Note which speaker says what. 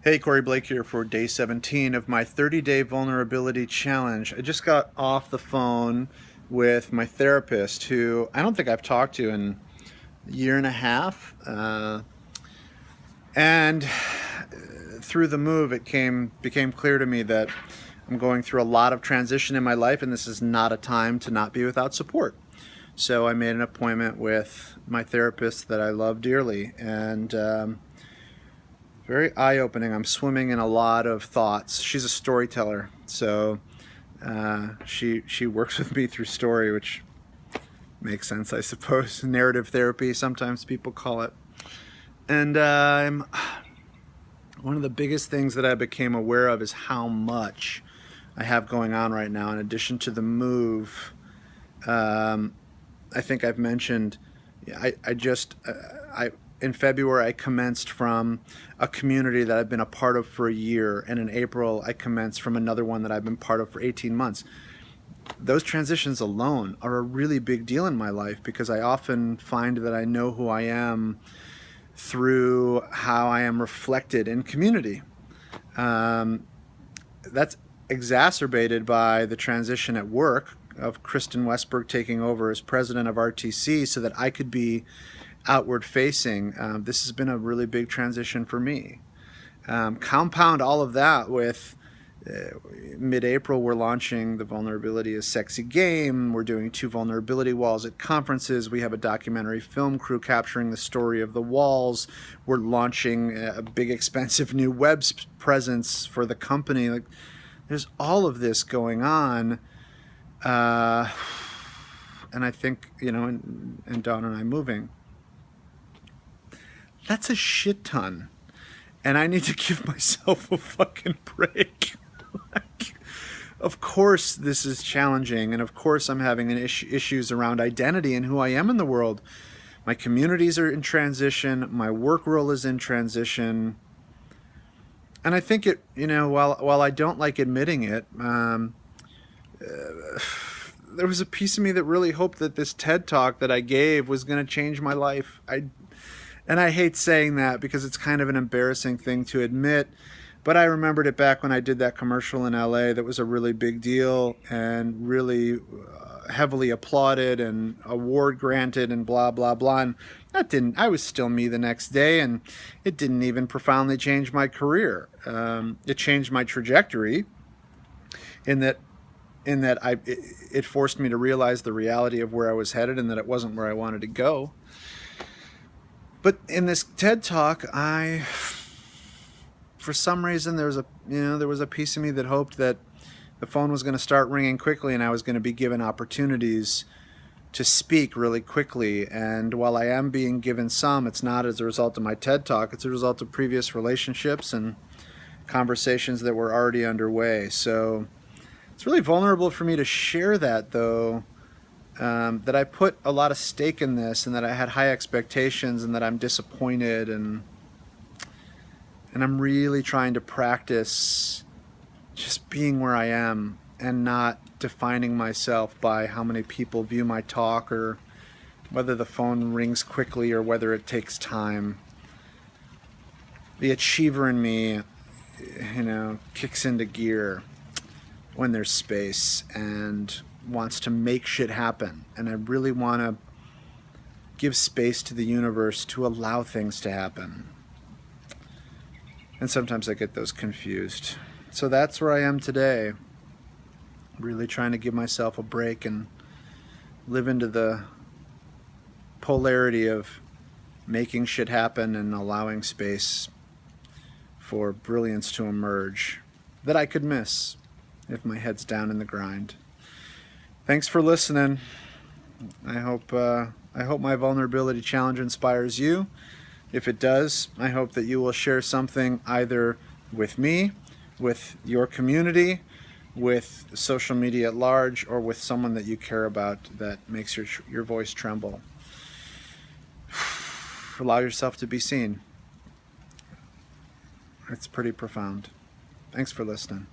Speaker 1: Hey, Corey Blake here for day 17 of my 30-day vulnerability challenge. I just got off the phone with my therapist, who I don't think I've talked to in a year and a half. And through the move, became clear to me that I'm going through a lot of transition in my life, and this is not a time to not be without support. So I made an appointment with my therapist that I love dearly, and very eye-opening. I'm swimming in a lot of thoughts. She's a storyteller, so she works with me through story, which makes sense, I suppose. Narrative therapy, sometimes people call it. And one of the biggest things that I became aware of is how much I have going on right now. In addition to the move, I think I've mentioned, I just, I in February I commenced from a community that I've been a part of for a year, and in April I commenced from another one that I've been part of for 18 months. Those transitions alone are a really big deal in my life because I often find that I know who I am through how I am reflected in community. Um, that's exacerbated by the transition at work of Kristen Westberg taking over as president of RTC so that I could be outward facing. This has been a really big transition for me. Compound all of that with mid-April, we're launching The Vulnerability is Sexy Game. We're doing 2 vulnerability walls at conferences. We have a documentary film crew capturing the story of the walls. We're launching a big, expensive new web presence for the company. Like, there's all of this going on. And I think, and Dawn and I moving, that's a shit ton. And I need to give myself a fucking break. Like, of course this is challenging, and of course I'm having issues around identity and who I am in the world. My communities are in transition, my work role is in transition, and I think it, while I don't like admitting it, there was a piece of me that really hoped that this TED talk that I gave was going to change my life. And I hate saying that because it's kind of an embarrassing thing to admit, but I remembered it back when I did that commercial in LA that was a really big deal and really heavily applauded and award granted and blah, blah, blah. And I was still me the next day, and it didn't even profoundly change my career. It changed my trajectory in that it forced me to realize the reality of where I was headed and that it wasn't where I wanted to go. But in this TED talk, for some reason, there was a piece of me that hoped that the phone was going to start ringing quickly and I was going to be given opportunities to speak really quickly. And while I am being given some, it's not as a result of my TED talk. It's a result of previous relationships and conversations that were already underway. So it's really vulnerable for me to share that, though. That I put a lot of stake in this, and that I had high expectations, and that I'm disappointed, and I'm really trying to practice just being where I am and not defining myself by how many people view my talk, or whether the phone rings quickly or whether it takes time. The achiever in me, kicks into gear when there's space and wants to make shit happen. And I really want to give space to the universe to allow things to happen. And sometimes I get those confused. So that's where I am today. Really trying to give myself a break and live into the polarity of making shit happen and allowing space for brilliance to emerge that I could miss if my head's down in the grind. Thanks for listening. I hope my vulnerability challenge inspires you. If it does, I hope that you will share something either with me, with your community, with social media at large, or with someone that you care about that makes your voice tremble. Allow yourself to be seen. It's pretty profound. Thanks for listening.